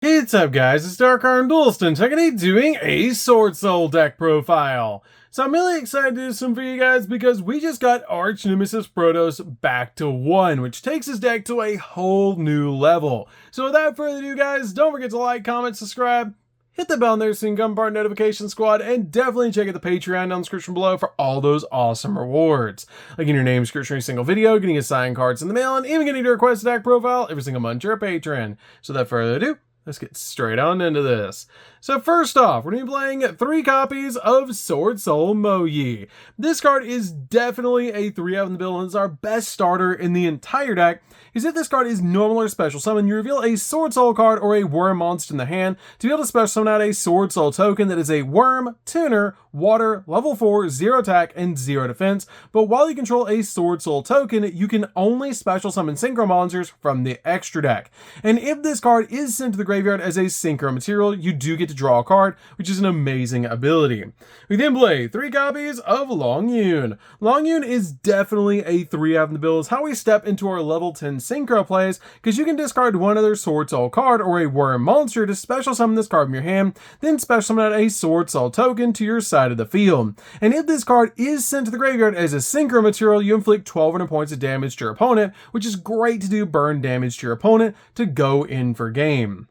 Hey, what's up guys, it's DarkArmedDuelist and today doing a Swordsoul deck profile. So I'm really excited to do some for you guys because we just got Arch Nemesis Protoss back to 1, which takes his deck to a whole new level. So without further ado guys, don't forget to like, comment, subscribe, hit the bell there so you can become part of the notification squad, and definitely check out the Patreon down in the description below for all those awesome rewards. Like getting your name description every single video, getting assigned cards in the mail, and even getting to request a deck profile every single month you're a patron. So without further ado, let's get straight on into this. So first off, we're going to be playing 3 copies of Swordsoul Moyi. This card is definitely a 3-of in the build and is our best starter in the entire deck. Is if this card is normal or special summon, you reveal a Swordsoul card or a worm monster in the hand to be able to special summon out a Swordsoul token that is a worm, tuner, water, level 4, 0 attack, and 0 defense. But while you control a Swordsoul token, you can only special summon synchro monsters from the extra deck. And if this card is sent to the graveyard as a synchro material, you do get to draw a card, which is an amazing ability. We then play 3 copies of Longyun. Longyun is definitely a 3-of in the build. It's how we step into our level 10 synchro plays, because you can discard one other Swordsoul card or a worm monster to special summon this card from your hand, then special summon out a Swordsoul token to your side of the field. And if this card is sent to the graveyard as a synchro material, you inflict 1200 points of damage to your opponent, which is great to do burn damage to your opponent to go in for game.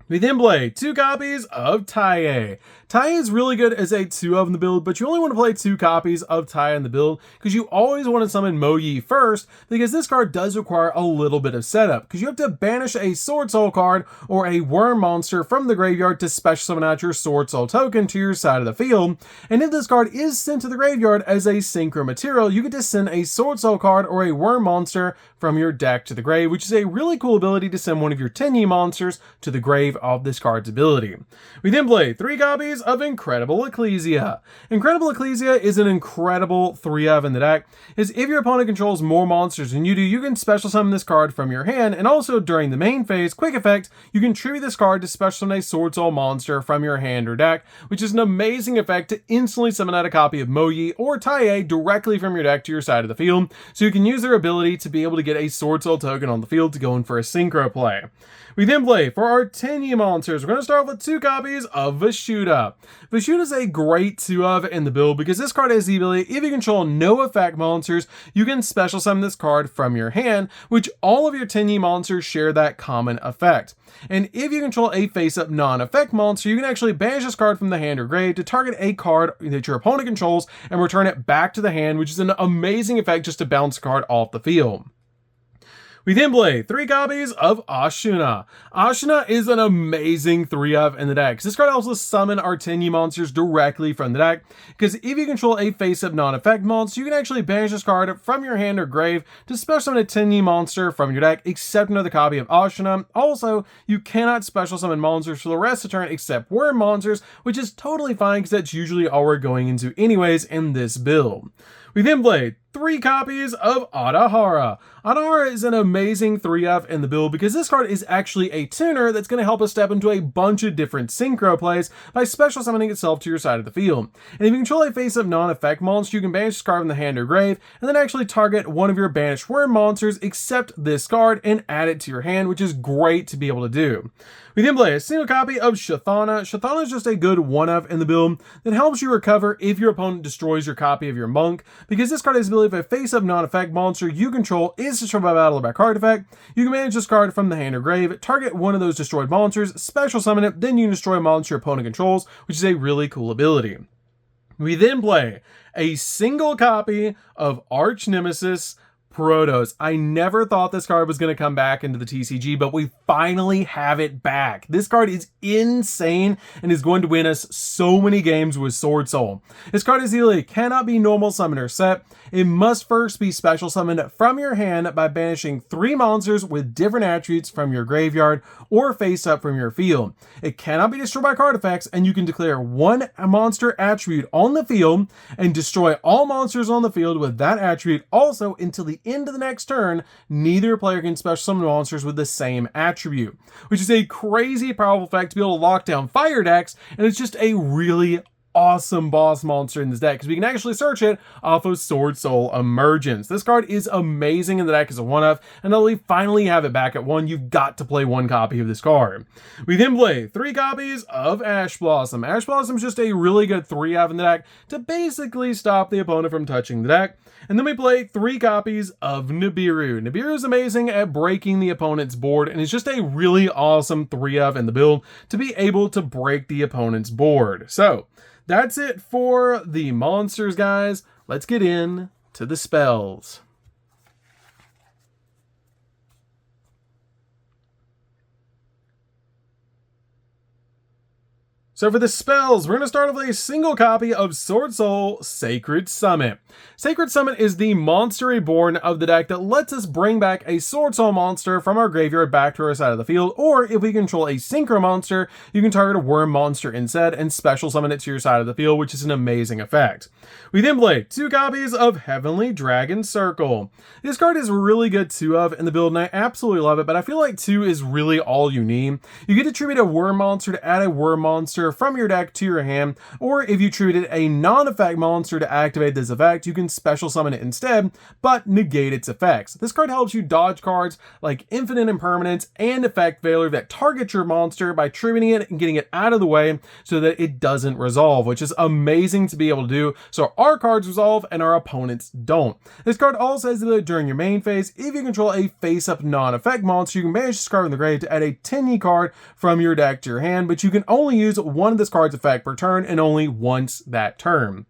We then play 2 copies of Taiye. Taiye is really good as a 2-of in the build, but you only want to play 2 copies of Taiye in the build because you always want to summon Moyi first, because this card does require a little bit of setup, because you have to banish a Swordsoul card or a worm monster from the graveyard to special summon out your Swordsoul token to your side of the field. And if this card is sent to the graveyard as a synchro material, you get to send a Swordsoul card or a worm monster from your deck to the grave, which is a really cool ability to send one of your 10-ye monsters to the grave of this card's ability. We then play 3 copies of Incredible Ecclesia. Incredible Ecclesia is an incredible 3-of in the deck, as if your opponent controls more monsters than you do, you can special summon this card from your hand, and also during the main phase, quick effect, you can tribute this card to special summon a Swordsoul monster from your hand or deck, which is an amazing effect to instantly summon out a copy of Moyi or Taiye directly from your deck to your side of the field, so you can use their ability to be able to get a Swordsoul token on the field to go in for a synchro play. We then play for our 10-ye monsters. We're going to start with 2 copies of Vashuda. Vashuda is a great 2-of in the build because this card has the ability, if you control no effect monsters, you can special summon this card from your hand, which all of your 10-ye monsters share that common effect. And if you control a face-up non-effect monster, you can actually banish this card from the hand or grave to target a card that your opponent controls and return it back to the hand, which is an amazing effect just to bounce a card off the field. We then play 3 copies of Ashuna. Ashuna is an amazing 3-of in the deck, because this card helps us summon our 10-ye monsters directly from the deck, because if you control a face-up non-effect monster, you can actually banish this card from your hand or grave to special summon a 10-ye monster from your deck, except another copy of Ashuna. Also, you cannot special summon monsters for the rest of the turn except worm monsters, which is totally fine because that's usually all we're going into anyways in this build. We then play 3 copies of Adahara. Adahara is an amazing 3-of in the build because this card is actually a tuner that's going to help us step into a bunch of different synchro plays by special summoning itself to your side of the field. And if you control a face-up non-effect monster, you can banish this card from the hand or grave, and then actually target one of your banished worm monsters except this card and add it to your hand, which is great to be able to do. We then play a single copy of Shathana. Shathana is just a good 1-of in the build that helps you recover if your opponent destroys your copy of your monk, because this card has the ability if a face-up non-effect monster you control is destroyed by battle or by card effect, you can manage this card from the hand or grave, target one of those destroyed monsters, special summon it, then you can destroy a monster your opponent controls, which is a really cool ability. We then play a single copy of Arch Nemesis Protoss. I never thought this card was going to come back into the TCG, but we finally have it back. This card is insane and is going to win us so many games with Swordsoul. This card is either cannot be normal summoner set. It must first be special summoned from your hand by banishing 3 monsters with different attributes from your graveyard or face up from your field. It cannot be destroyed by card effects, and you can declare 1 monster attribute on the field and destroy all monsters on the field with that attribute. Also, until the end of the next turn, neither player can special summon monsters with the same attribute, which is a crazy powerful effect to be able to lock down fire decks, and it's just a really awesome boss monster in this deck because we can actually search it off of Swordsoul Emergence. This card is amazing in the deck as a 1-of, and now we finally have it back at 1, you've got to play 1 copy of this card. We then play 3 copies of Ash Blossom. Ash Blossom is just a really good 3-of in the deck to basically stop the opponent from touching the deck. And then we play 3 copies of Nibiru. Nibiru is amazing at breaking the opponent's board and is just a really awesome 3-of in the build to be able to break the opponent's board. So that's it for the monsters, guys. Let's get in to the spells. So for the spells, we're going to start with a single copy of Swordsoul Sacred Summit. Sacred Summit is the monster reborn of the deck that lets us bring back a Swordsoul monster from our graveyard back to our side of the field, or if we control a synchro monster, you can target a worm monster instead and special summon it to your side of the field, which is an amazing effect. We then play 2 copies of Heavenly Dragon Circle. This card is really good 2-of in the build, and I absolutely love it, but I feel like 2 is really all you need. You get to tribute a worm monster to add a worm monster from your deck to your hand, or if you treated a non-effect monster to activate this effect, you can special summon it instead, but negate its effects. This card helps you dodge cards like Infinite Impermanence and Effect Failure that target your monster by tributing it and getting it out of the way so that it doesn't resolve, which is amazing to be able to do, so our cards resolve and our opponents don't. This card also has the ability during your main phase, if you control a face-up non-effect monster, you can banish this card from the grave to add a 10e card from your deck to your hand, but you can only use one of this card's effect per turn and only once that turn.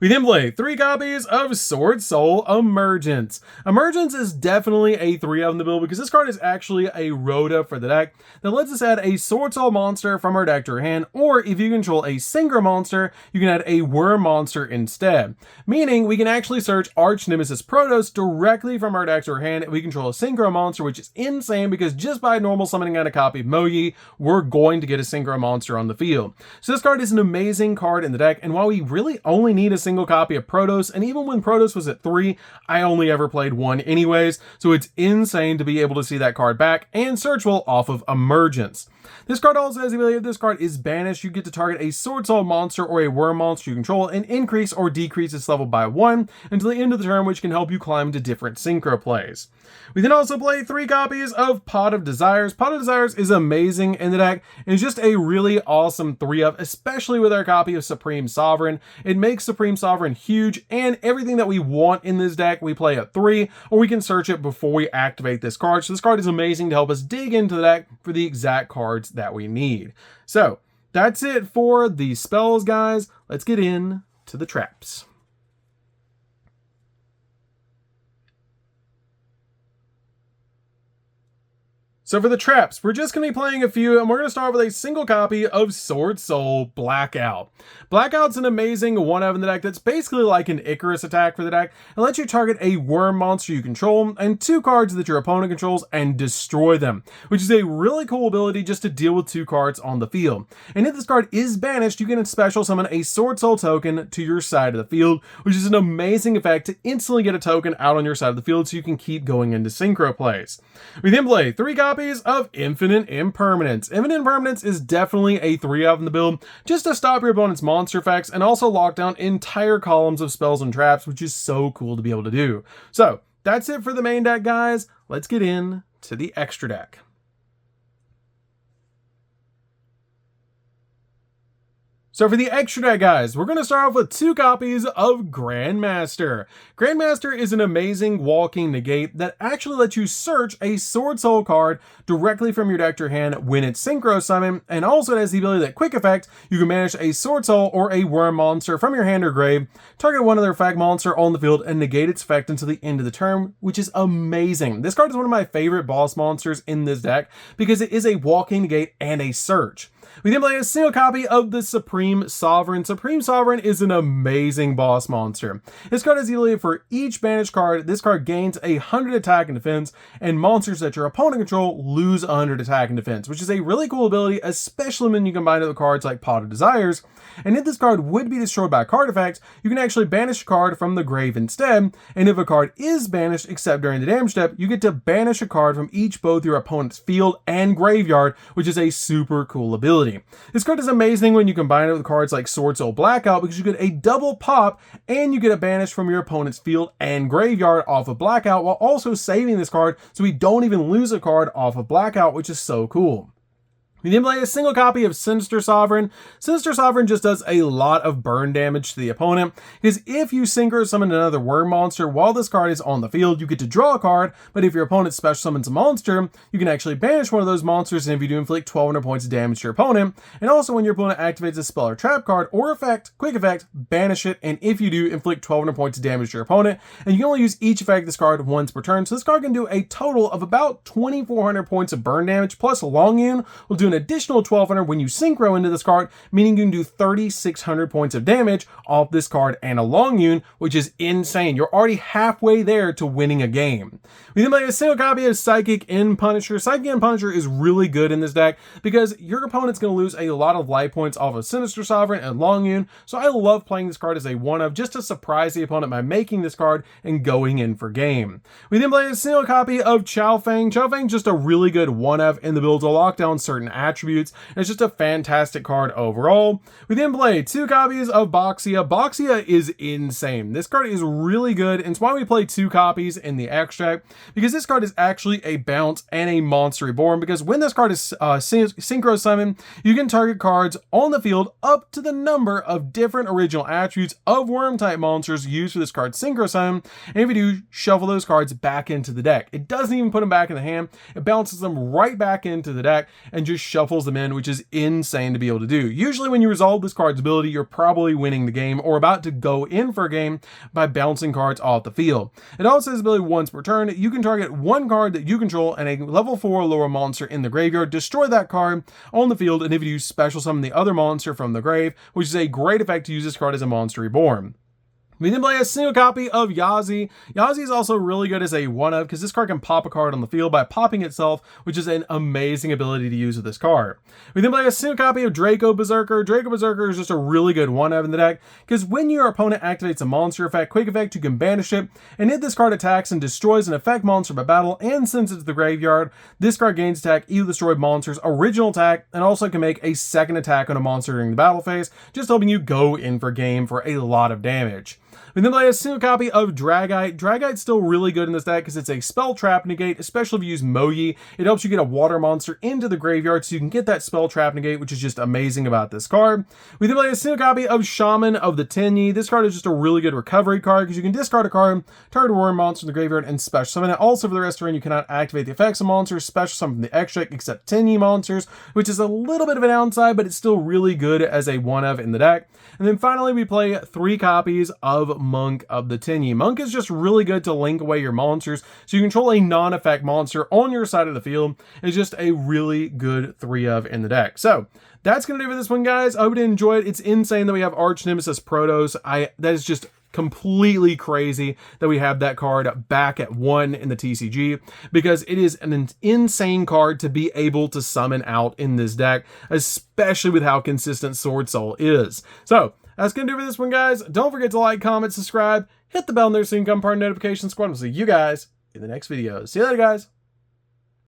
We then play 3 copies of Swordsoul Emergence. Emergence is definitely a 3-of in the build because this card is actually a Rhoda for the deck that lets us add a Swordsoul monster from our deck to our hand, or if you control a synchro monster, you can add a worm monster instead. Meaning we can actually search Arch Nemesis Protos directly from our deck to our hand if we control a synchro monster, which is insane because just by normal summoning out a copy of Moyi, we're going to get a synchro monster on the field. So this card is an amazing card in the deck, and while we really only need a single copy of Protos, and even when Protos was at 3, I only ever played 1 anyways, so it's insane to be able to see that card back and searchable off of Emergence. This card also has the ability if this card is banished, you get to target a Swordsoul monster or a worm monster you control and increase or decrease its level by 1 until the end of the turn, which can help you climb to different synchro plays. We then also play 3 copies of Pot of Desires. Pot of Desires is amazing in the deck and is just a really awesome 3-of, especially with our copy of Supreme Sovereign. It makes Supreme Sovereign huge, and everything that we want in this deck we play at 3, or we can search it before we activate this card. So this card is amazing to help us dig into the deck for the exact cards that we need. So that's it for the spells, guys. Let's get in to the traps. So for the traps, we're just going to be playing a few, and we're going to start with a single copy of Swordsoul Blackout. Blackout's an amazing 1-of in the deck that's basically like an Icarus attack for the deck. It lets you target a worm monster you control and 2 cards that your opponent controls and destroy them, which is a really cool ability just to deal with 2 cards on the field. And if this card is banished, you can special summon a Swordsoul token to your side of the field, which is an amazing effect to instantly get a token out on your side of the field so you can keep going into synchro plays. We then play 3 copies of Infinite Impermanence. Infinite Impermanence is definitely a 3-of in the build, just to stop your opponent's monster effects and also lock down entire columns of spells and traps, which is so cool to be able to do. So that's it for the main deck, guys. Let's get in to the extra deck. So for the extra deck, guys, we're going to start off with 2 copies of Grandmaster. Grandmaster is an amazing walking negate that actually lets you search a Swordsoul card directly from your deck to your hand when it's synchro summon, and also it has the ability that quick effect, you can banish a Swordsoul or a worm monster from your hand or grave, target one other effect monster on the field, and negate its effect until the end of the turn, which is amazing. This card is one of my favorite boss monsters in this deck because it is a walking negate and a search. We then play a single copy of the Supreme Sovereign. Supreme Sovereign is an amazing boss monster. This card has the ability for each banished card, this card gains 100 attack and defense, and monsters that your opponent control lose 100 attack and defense, which is a really cool ability, especially when you combine it with cards like Pot of Desires. And if this card would be destroyed by a card effect, you can actually banish a card from the grave instead, and if a card is banished except during the damage step, you get to banish a card from both your opponent's field and graveyard, which is a super cool ability. This card is amazing when you combine it excited with cards like Swordsoul Blackout because you get a double pop and you get a banish from your opponent's field and graveyard off of Blackout while also saving this card so we don't even lose a card off of Blackout, which is so cool. We then play a single copy of Sinister Sovereign. Sinister Sovereign just does a lot of burn damage to the opponent, because if you synchro summon another worm monster while this card is on the field, you get to draw a card, but if your opponent special summons a monster, you can actually banish one of those monsters, and if you do, inflict 1200 points of damage to your opponent. And also when your opponent activates a spell or trap card or effect, quick effect, banish it, and if you do, inflict 1200 points of damage to your opponent. And you can only use each effect of this card once per turn, so this card can do a total of about 2400 points of burn damage, plus Longyun will do an additional 1200 when you synchro into this card, meaning you can do 3600 points of damage off this card and a Longyun, which is insane. You're already halfway there to winning a game. We then play a single copy of Psychic End Punisher. Psychic End Punisher is really good in this deck because your opponent's going to lose a lot of life points off of Sinister Sovereign and Longyun, so I love playing this card as a one-of just to surprise the opponent by making this card and going in for game. We then play a single copy of Chow Fang. Chow Fang's just a really good one-of in the build to lock down certain attributes. It's just a fantastic card overall. We then play 2 copies of Boxia. Boxia is insane. This card is really good, and it's why we play 2 copies in the extract, because this card is actually a bounce and a monster reborn, because when this card is synchro summon, you can target cards on the field up to the number of different original attributes of worm type monsters used for this card synchro summon, and if you do, shuffle those cards back into the deck. It doesn't even put them back in the hand, it bounces them right back into the deck and just shuffles them in, which is insane to be able to do. Usually when you resolve this card's ability, you're probably winning the game or about to go in for a game by bouncing cards off the field. It also has ability once per turn. You can target one card that you control and a level 4 or lower monster in the graveyard, destroy that card on the field, and if you do, special summon the other monster from the grave, which is a great effect to use this card as a monster reborn. We then play a single copy of Yazi. Yazi is also really good as a one-of because this card can pop a card on the field by popping itself, which is an amazing ability to use with this card. We then play a single copy of Draco Berserker. Draco Berserker is just a really good one-of in the deck because when your opponent activates a monster effect, quick effect, you can banish it, and if this card attacks and destroys an effect monster by battle and sends it to the graveyard, this card gains attack equal to the destroyed monster's original attack and also can make a second attack on a monster during the battle phase, just helping you go in for game for a lot of damage. We then play a single copy of Dragite. Dragite's still really good in this deck because it's a spell trap negate, especially if you use Moyi. It helps you get a water monster into the graveyard so you can get that spell trap negate, which is just amazing about this card. We then play a single copy of Shaman of the Tenyi. This card is just a really good recovery card because you can discard a card, target a worm monster in the graveyard, and special summon it. Also, for the rest of the turn, you cannot activate the effects of monsters, special summon from the extract except Tenyi monsters, which is a little bit of a downside, but it's still really good as a one-of in the deck. And then finally, we play 3 copies of Monk of the Tenyi. Monk is just really good to link away your monsters, so you control a non-effect monster on your side of the field. It's just a really good 3-of in the deck. So that's going to do for this one, guys. I hope you enjoyed it. It's insane that we have Arch Nemesis Protos. That is just completely crazy that we have that card back at 1 in the TCG, because it is an insane card to be able to summon out in this deck, especially with how consistent Swordsoul is. So that's gonna do for this one, guys. Don't forget to like, comment, subscribe, hit the bell in there so you can become part of the notification squad. We'll see you guys in the next video. See you later, guys.